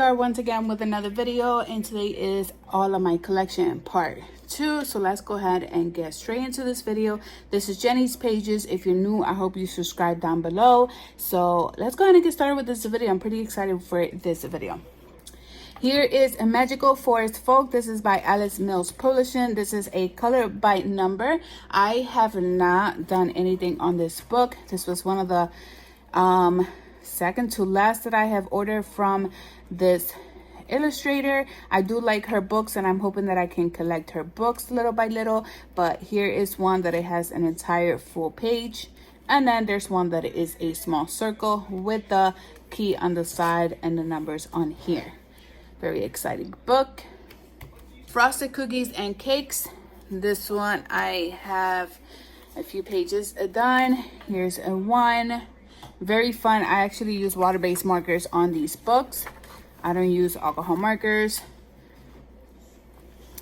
are once again with another video, and today is all of my collection part 2. So let's go ahead and get straight into this video. This is Jenny's Pages. If you're new, I hope you subscribe down below. So let's go ahead and get started with this video. I'm pretty excited for this video. Here is A Magical Forest Folk. This is by Alice Mills Publishing. This is a color by number. I have not done anything on this book. This was one of the second to last that I have ordered from this illustrator. I do like her books, and I'm hoping that I can collect her books little by little. But here is one that it has an entire full page, and then there's one that is a small circle with the key on the side and the numbers on here. Very exciting book. Frosted Cookies and Cakes. This one I have a few pages done. Here's a one. Very fun. I actually use water-based markers on these books. I don't use alcohol markers.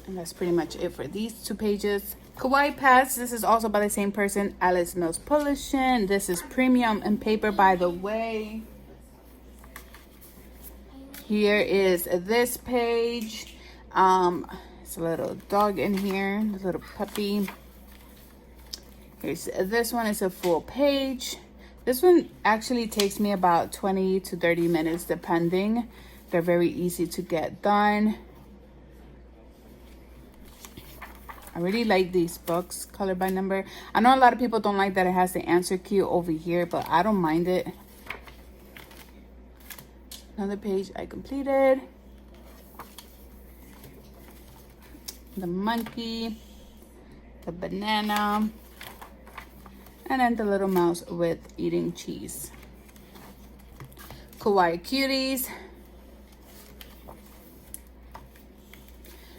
And that's pretty much it for these 2 pages. Kawaii Pads. This is also by the same person, Alice Mills Publishing. This is premium and paper, by the way. Here is this page. It's a little dog in here, a little puppy. Here's this one. It's a full page. This one actually takes me about 20 to 30 minutes depending. They're very easy to get done. I really like these books, color by number. I know a lot of people don't like that it has the answer key over here, but I don't mind it. Another page I completed. The monkey, the banana, and then the little mouse with eating cheese. Kawaii Cuties.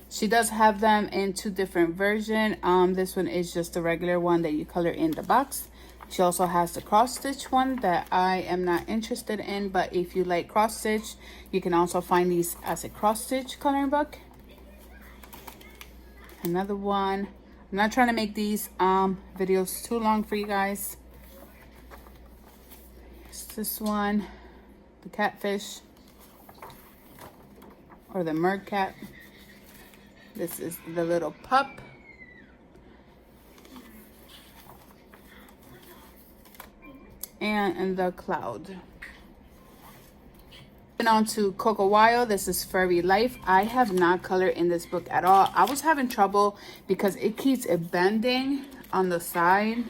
She does have them in 2 different versions. This one is just the regular one that you color in the box. She also has the cross stitch one that I am not interested in, but if you like cross stitch, you can also find these as a cross stitch coloring book. Another one. I'm not trying to make these videos too long for you guys. It's this one, the catfish, or the mercat. This is the little pup. And the cloud. Moving on to Coco Wild. This is Fairy Life. I have not colored in this book at all. I was having trouble because it keeps bending on the side.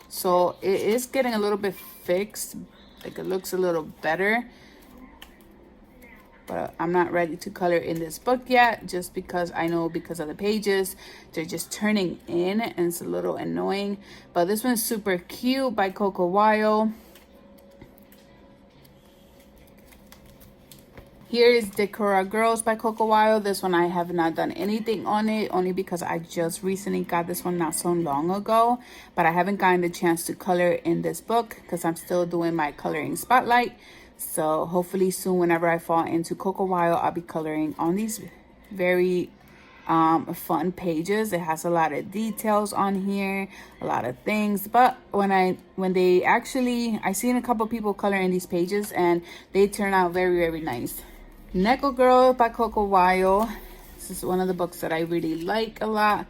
So it is getting a little bit fixed. Like, it looks a little better. But I'm not ready to color in this book yet, just because I know because of the pages, they're just turning in and it's a little annoying. But this one's super cute by Coco Wild. Here is Kawaii Girls by Coco Wild. This one I have not done anything on it, only because I just recently got this one not so long ago. But I haven't gotten the chance to color in this book because I'm still doing my coloring spotlight. So hopefully soon, whenever I fall into Coco Wild, I'll be coloring on these very fun pages. It has a lot of details on here, a lot of things. But when they actually, I seen a couple people coloring these pages and they turn out very, very nice. Neko Girl by Coco Wild. This is one of the books that I really like a lot.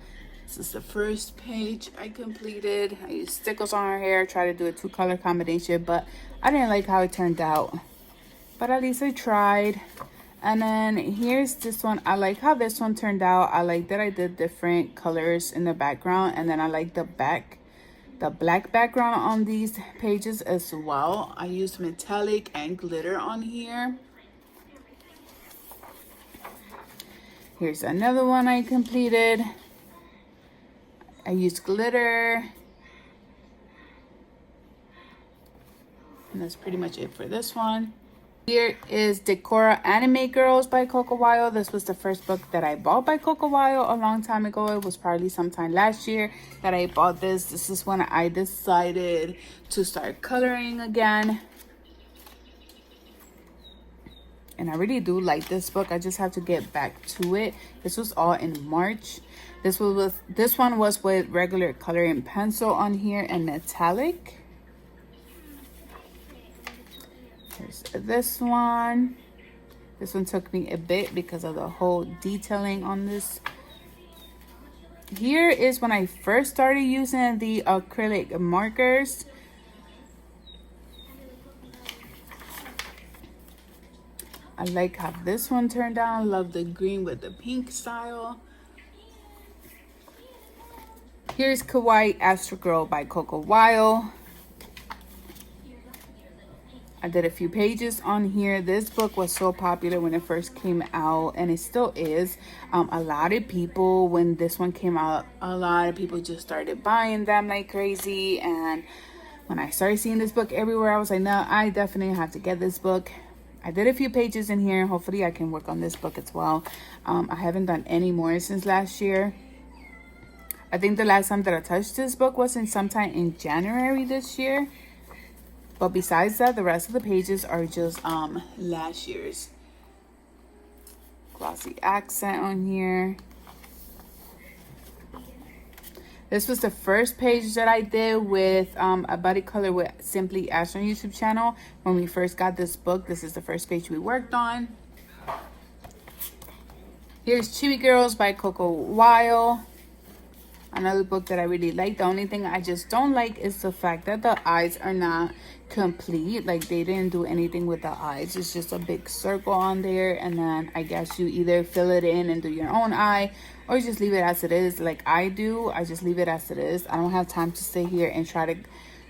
This is the first page I completed. I used stickles on her hair, try to do a 2-color combination, but I didn't like how it turned out. But at least I tried. And then here's this one. I like how this one turned out. I like that I did different colors in the background, and then I like the black background on these pages as well. I used metallic and glitter on here. Here's another one I completed. I used glitter. And that's pretty much it for this one. Here is Decora Anime Girls by Coco Wild. This was the first book that I bought by Coco Wild a long time ago. It was probably sometime last year that I bought this. This is when I decided to start coloring again. And I really do like this book. I just have to get back to it. This was all in March. This one was with regular coloring pencil on here and metallic. Here's this one. This one took me a bit because of the whole detailing on this. Here is when I first started using the acrylic markers. I like how this one turned out. Love the green with the pink style. Here's Kawaii Astro Girl by Coco Wild. I did a few pages on here. This book was so popular when it first came out, and it still is. A lot of people, when this one came out, a lot of people just started buying them like crazy. And when I started seeing this book everywhere, I was like, no, I definitely have to get this book. I did a few pages in here. Hopefully I can work on this book as well. I haven't done any more since last year. I think the last time that I touched this book was sometime in January this year. But besides that, the rest of the pages are just last year's. Glossy accent on here. This was the first page that I did with a buddy color with Simply Ash on YouTube channel. When we first got this book, this is the first page we worked on. Here's Chibi Girls by Coco Wild. Another book that I really like. The only thing I just don't like is the fact that the eyes are not complete. Like, they didn't do anything with the eyes. It's just a big circle on there, and then I guess you either fill it in and do your own eye, or just leave it as it is like I do. I just leave it as it is. I don't have time to sit here and try to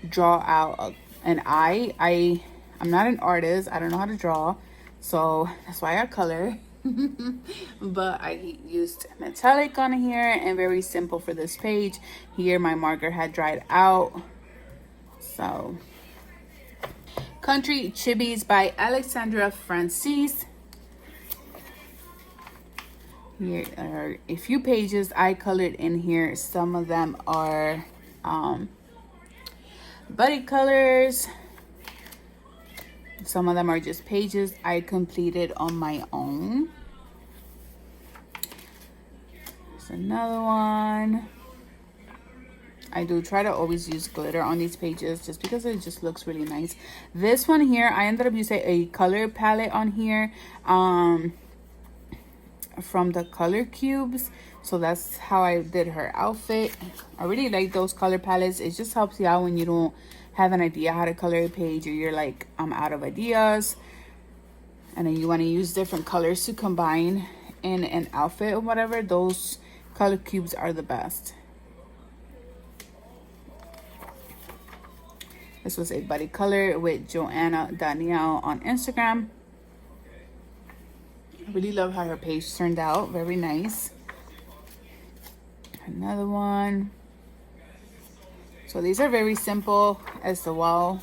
draw out an eye. I'm not an artist. I don't know how to draw, so that's why I color. But I used metallic on here, and very simple for this page. Here my marker had dried out. So Country Chibis by Alexandra Francis. Here are a few pages I colored in here. Some of them are buddy colors. Some of them are just pages I completed on my own. There's another one. I do try to always use glitter on these pages just because it just looks really nice. This one here, I ended up using a color palette on here from the color cubes. So that's how I did her outfit. I really like those color palettes. It just helps you out when you don't have an idea how to color a page, or you're like, I'm out of ideas, and then you want to use different colors to combine in an outfit or whatever. Those color cubes are the best. This was a buddy color with Joanna Danielle on Instagram. I really love how her page turned out. Very nice. Another one. So these are very simple as well.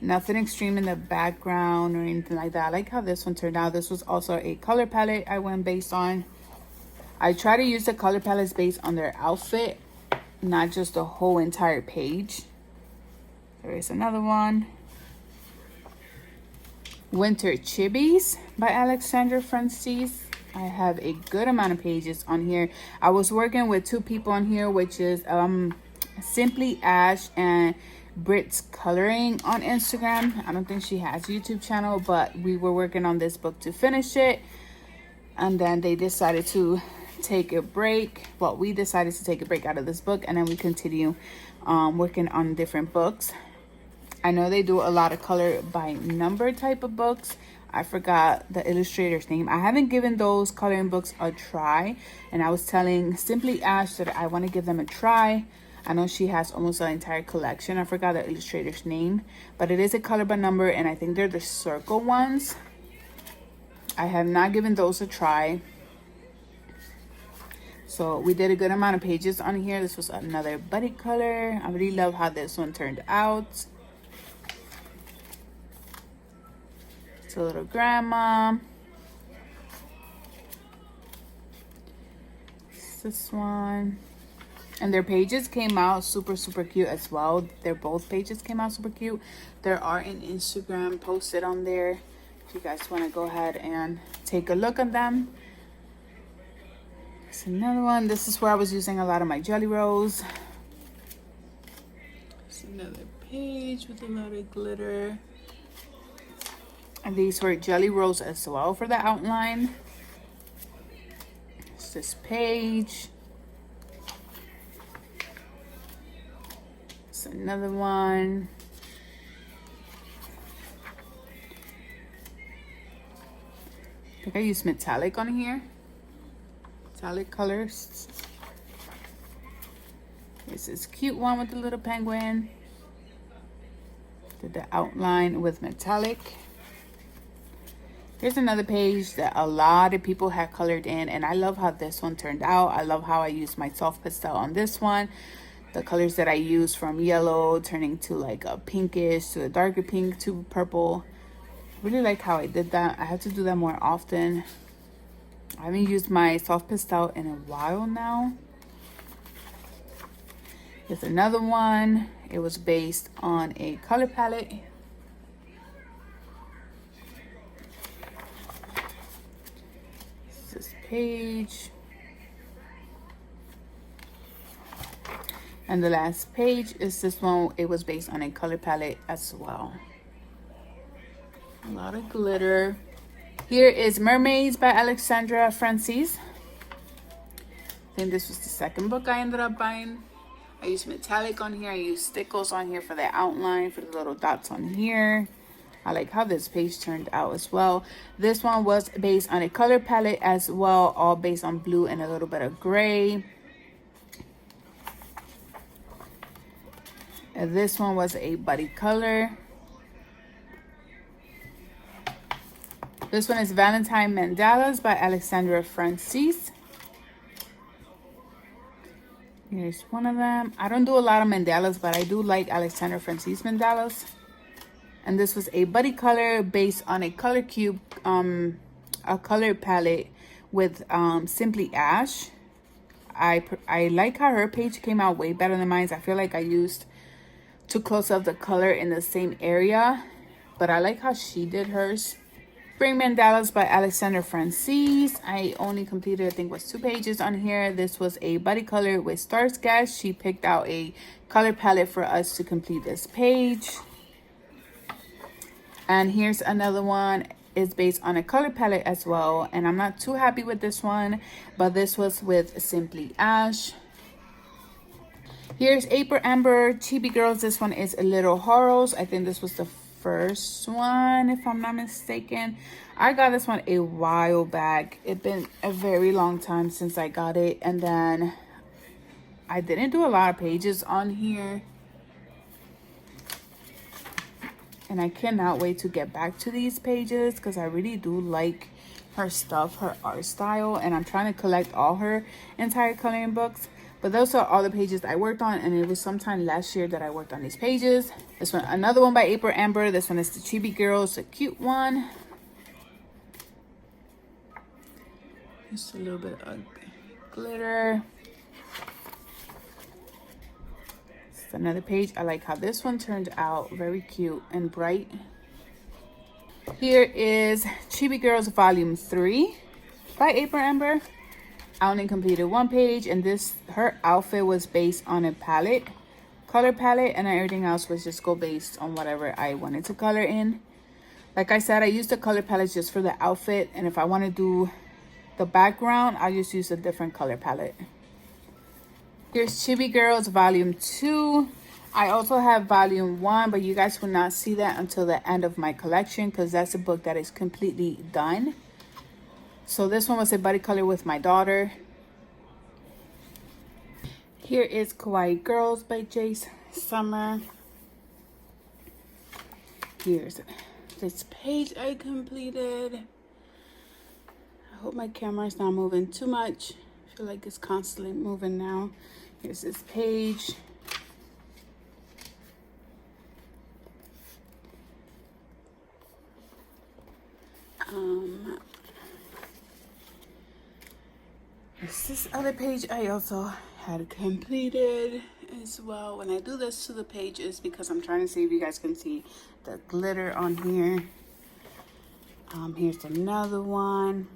Nothing extreme in the background or anything like that. I like how this one turned out. This was also a color palette I went based on. I try to use the color palettes based on their outfit, not just the whole entire page. There is another one. Winter Chibis by Alexandra Francis. I have a good amount of pages on here. I was working with two people on here, which is Simply Ash and Brit's Coloring on Instagram. I don't think she has a YouTube channel, but we were working on this book to finish it, and then they decided to take a break. Well, we decided to take a break out of this book, and then we continue working on different books. I know they do a lot of color by number type of books. I forgot the illustrator's name. I haven't given those coloring books a try, and I was telling Simply Ash that I want to give them a try. I know she has almost an entire collection. I forgot the illustrator's name, but it is a color by number, and I think they're the circle ones. I have not given those a try. So we did a good amount of pages on here. This was another buddy color. I really love how this one turned out. It's a little grandma. It's this one. And their pages came out super cute as well. Their both pages came out super cute. There are an Instagram posted on there if you guys want to go ahead and take a look at them. There's another one. This is where I was using a lot of my Jelly Rolls. It's another page with a lot of glitter. And these were jelly rolls as well for the outline. It's this page. It's another one. I think I used metallic on here. Metallic colors. This is cute one with the little penguin. Did the outline with metallic. Here's another page that a lot of people had colored in, and I love how this one turned out. I love how I used my soft pastel on this one. The colors that I used from yellow turning to like a pinkish to a darker pink to purple. Really like how I did that. I have to do that more often. I haven't used my soft pastel in a while now. Here's another one. It was based on a color palette. This page. And the last page is this one. It was based on a color palette as well. A lot of glitter. Here is Mermaids by Alexandra Francis. I think this was the second book I ended up buying. I used metallic on here. I used stickles on here for the outline, for the little dots on here. I like how this page turned out as well. This one was based on a color palette as well, all based on blue and a little bit of gray. And this one was a buddy color. This one is Valentine Mandalas by Alexandra Francis. Here's one of them. I don't do a lot of mandalas, but I do like Alexandra Francis mandalas. And this was a buddy color based on a color cube, a color palette with Simply Ash. I like how her page came out way better than mine. I feel like I used too close of the color in the same area, but I like how she did hers. Spring Mandalas by Alexandra Francis. I only completed, I think, was 2 pages on here. This was a buddy color with Star Sketch. She picked out a color palette for us to complete this page. And here's another one. It's based on a color palette as well. And I'm not too happy with this one, but this was with Simply Ash. Here's April Amber Chibi Girls. This one is a Little Horrors. I think this was the first one, if I'm not mistaken. I got this one a while back. It's been a very long time since I got it, and then I didn't do a lot of pages on here, and I cannot wait to get back to these pages because I really do like her stuff, her art style, and I'm trying to collect all her entire coloring books. But those are all the pages I worked on, and it was sometime last year that I worked on these pages. This one, another one by April Amber. This one is the Chibi Girls, a cute one. Just a little bit of glitter. It's another page. I like how this one turned out, very cute and bright. Here is Chibi Girls Volume 3 by April Amber. I only completed 1 page, and her outfit was based on a palette, color palette, and everything else was just go based on whatever I wanted to color in. Like I said, I used the color palette just for the outfit, and if I want to do the background, I just use a different color palette. Here's Chibi Girls Volume 2. I also have Volume 1, but you guys will not see that until the end of my collection because that's a book that is completely done. So this one was a buddy color with my daughter. Here is Kawaii Girls by Jace Summer. Here's this page I completed. I hope my camera is not moving too much. I feel like it's constantly moving now. Here's this page. This other page I also had completed as well. When I do this to the pages, because I'm trying to see if you guys can see the glitter on here. Here's another one.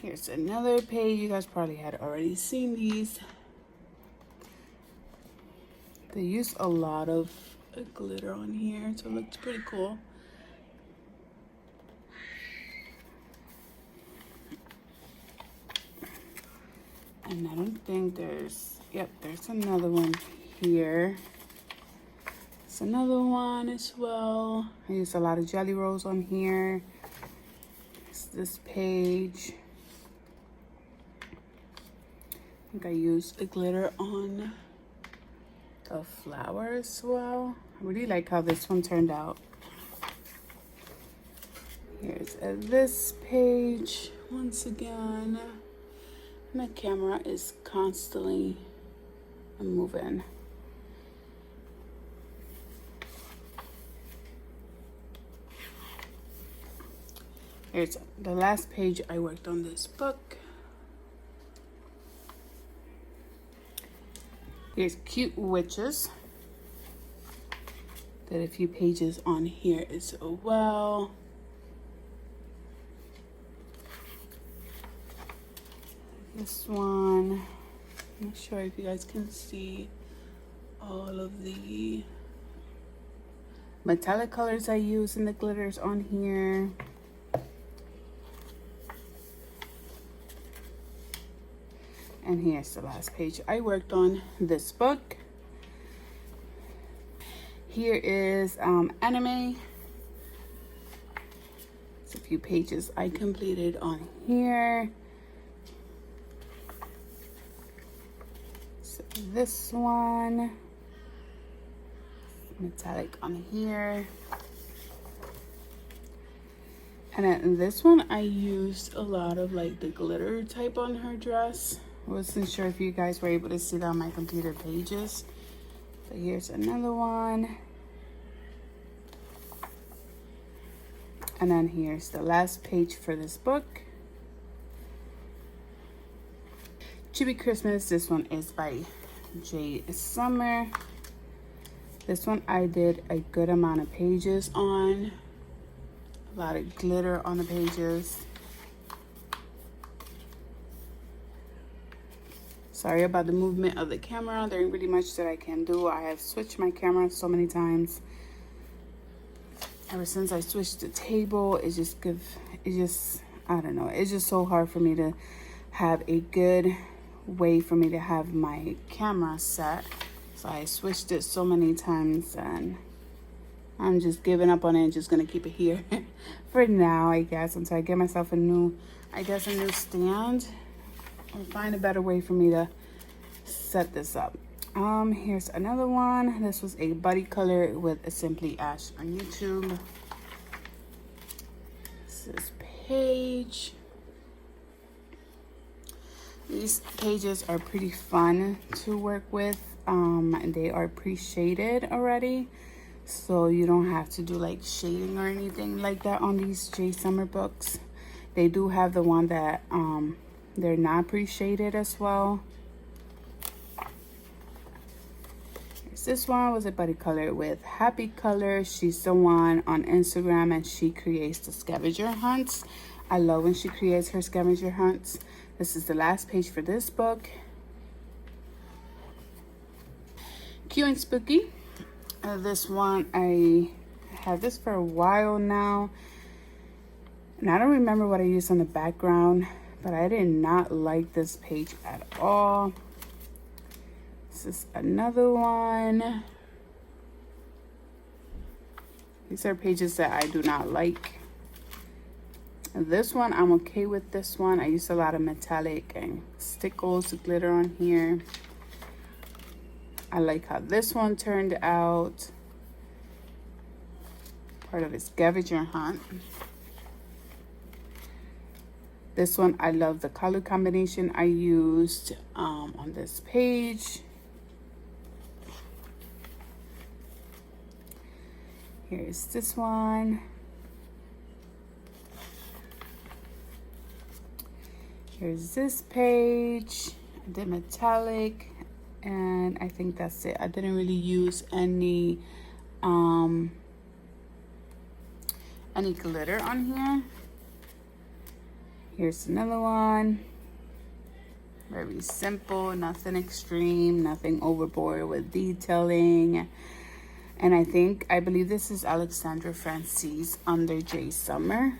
Here's another page. You guys probably had already seen these. They use a lot of a glitter on here, so it looks pretty cool. And I don't think there's, yep, there's another one here. It's another one as well. I use a lot of jelly rolls on here. It's this page. I think I used a glitter on the flower as well. I really like how this one turned out. Here's this page once again. My camera is constantly moving. Here's the last page I worked on this book. Here's Cute Witches. Did a few pages on here as well. This one, I'm not sure if you guys can see all of the metallic colors I use in the glitters on here. And here's the last page I worked on this book. Here is anime. It's a few pages I completed on here. So this one, metallic on here. And then this one I used a lot of like the glitter type on her dress. I wasn't sure if you guys were able to see that on my completed pages. So here's another one. And then here's the last page for this book. Chibi Christmas, this one is by J. Summer. This one I did a good amount of pages on. A lot of glitter on the pages. Sorry about the movement of the camera. There ain't really much that I can do. I have switched my camera so many times. Ever since I switched the table, I don't know. It's just so hard for me to have a good way for me to have my camera set. So I switched it so many times and I'm just giving up on it and just gonna keep it here for now, I guess, until I get myself a new stand or find a better way for me to set this up. Here's another one. This was a buddy color with a Simply Ash on YouTube. This is page. These pages are pretty fun to work with. And they are pre-shaded already, so you don't have to do like shading or anything like that on these J. Summer books. They do have the one that they're not pre-shaded as well. This one was a buddy color with Happy Color. She's the one on Instagram and she creates the scavenger hunts. I love when she creates her scavenger hunts. This is the last page for this book. Cute and Spooky. This one, I had this for a while now. And I don't remember what I used on the background, but I did not like this page at all. This is another one. These are pages that I do not like. This one, I'm okay with this one. I used a lot of metallic and stickles, glitter on here. I like how this one turned out. Part of a scavenger hunt. This one, I love the color combination I used on this page. Here's this one. Here's this page. I did metallic, and I think that's it. I didn't really use any glitter on here. Here's another one. Very simple, nothing extreme, nothing overboard with detailing. And I believe this is Alexandra Francis under J Summer.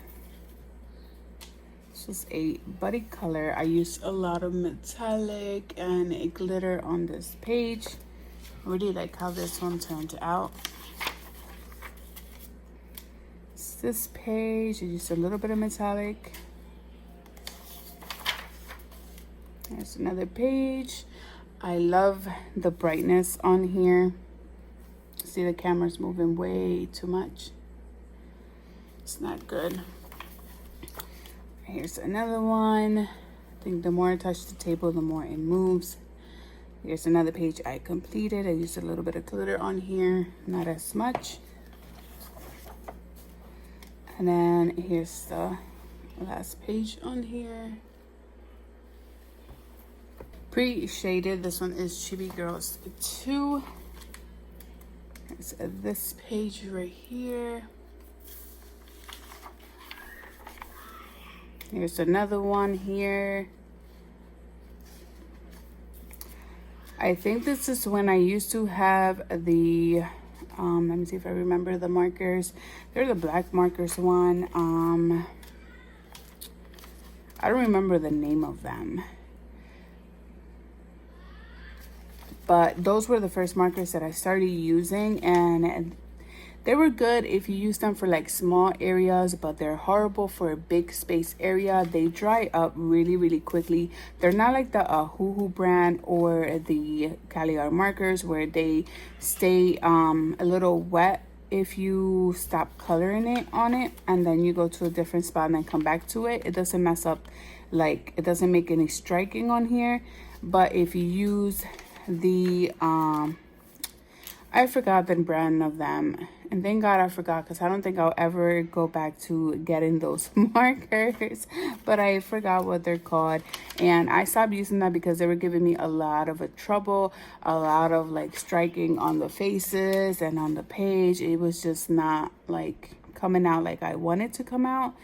This is a buddy color. I used a lot of metallic and a glitter on this page. I really like how this one turned out. It's this page, I used a little bit of metallic. There's another page. I love the brightness on here. See, the camera's moving way too much. It's not good. Here's another one. I think the more I touch the table, the more it moves. Here's another page I completed. I used a little bit of glitter on here, not as much. And then here's the last page on here. Pre-shaded. This one is Chibi Girls 2. There's this page right here. Here's another one here. I think this is when I used to have the, let me see if I remember the markers. They're the black markers one. I don't remember the name of them. But those were the first markers that I started using, and they were good if you use them for like small areas, but they're horrible for a big space area. They dry up really, really quickly. They're not like the Hoo Hoo brand or the Kawaii markers where they stay a little wet if you stop coloring it on it and then you go to a different spot and then come back to it. It doesn't mess up, like it doesn't make any striking on here. But if you use the I forgot the brand of them, and thank God I forgot, because I don't think I'll ever go back to getting those markers, but I forgot what they're called, and I stopped using that because they were giving me a lot of trouble, a lot of like striking on the faces and on the page. It was just not like coming out like I wanted to come out.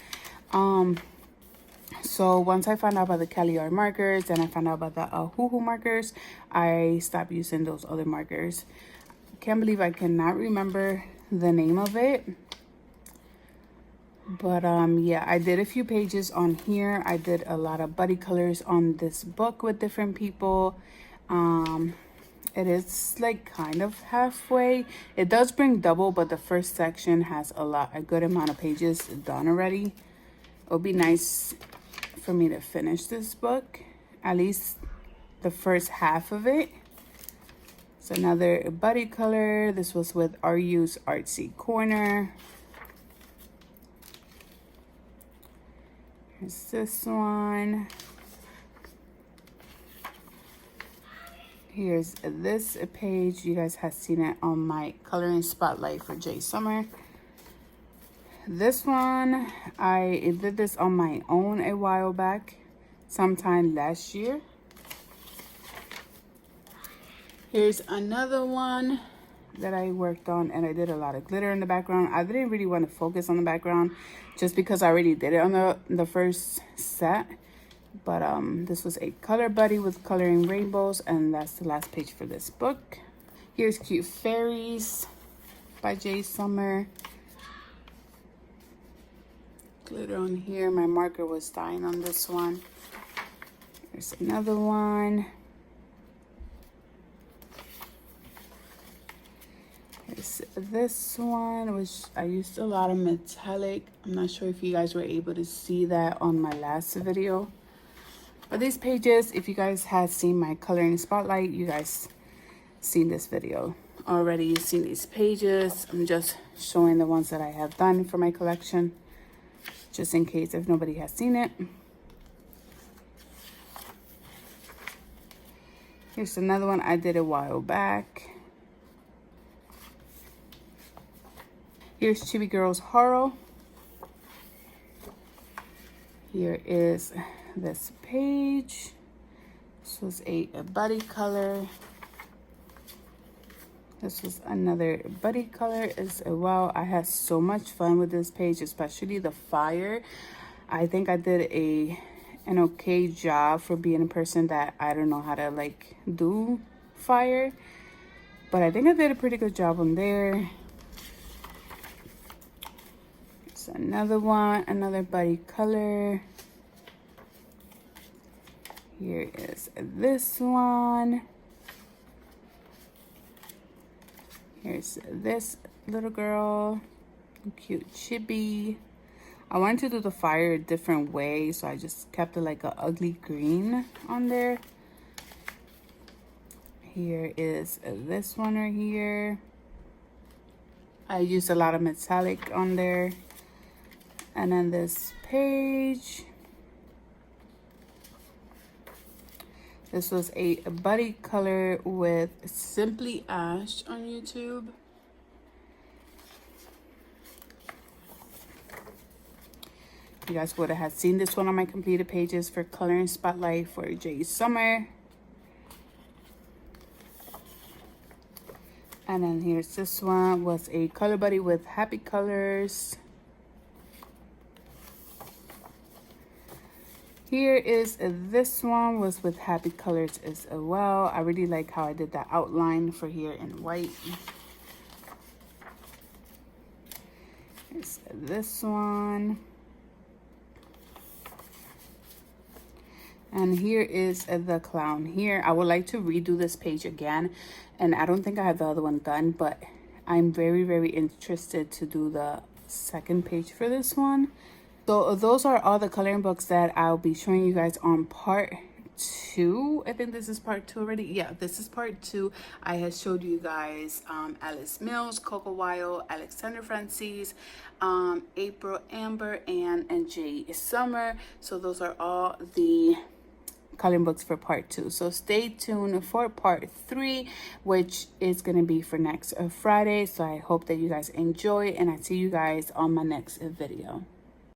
So once I found out about the Kawaii markers and I found out about the Hoo Hoo markers, I stopped using those other markers. Can't believe I cannot remember the name of it. But yeah, I did a few pages on here. I did a lot of buddy colors on this book with different people. It is like kind of halfway. It does bring double, but the first section has a good amount of pages done already. It would be nice for me to finish this book, at least the first half of it. It's another buddy color. This was with RU's Artsy Corner. Here's this one. Here's this page. You guys have seen it on my coloring spotlight for J Summer. This one, I did this on my own a while back, sometime last year. Here's another one that I worked on, and I did a lot of glitter in the background. I didn't really want to focus on the background just because I already did it on the first set. But this was a color buddy with coloring rainbows, and that's the last page for this book. Here's Cute Fairies by J Summer. Glitter on here. My marker was dying on this one. There's another one. Here's this one, which I used a lot of metallic. I'm not sure if you guys were able to see that on my last video. But these pages, if you guys had seen my coloring spotlight, you guys seen this video already. You've seen these pages. I'm just showing the ones that I have done for my collection, just in case if nobody has seen it. Here's another one I did a while back. Here's Chibi Girls Horror. Here is this page. This was a buddy color. This was another buddy color as well. I had so much fun with this page, especially the fire. I think I did an okay job for being a person that I don't know how to like do fire. but I think I did a pretty good job on there. It's another one, another buddy color. Here is this one. Here's this little girl, cute chibi. I wanted to do the fire a different way, so I just kept it like a ugly green on there. Here is this one right here. I used a lot of metallic on there. And then this page. This was a buddy color with Simply Ash on YouTube. You guys would have seen this one on my completed pages for Coloring Spotlight for Jay Summer. And then here's this one, was a color buddy with Happy Colors. Here is this one, was with Happy Colors as well. I really like how I did that outline for here in white. Here's this one. And here is the clown here. I would like to redo this page again. And I don't think I have the other one done, but I'm very, very interested to do the second page for this one. So those are all the coloring books that I'll be showing you guys on part 2. I think this is part 2 already. Yeah, this is part 2. I had showed you guys Alice Mills, Coco Wild, Alexander Francis, April Amber, and Jay Summer. So those are all the coloring books for part 2. So stay tuned for part 3, which is going to be for next Friday. So I hope that you guys enjoy, and I see you guys on my next video.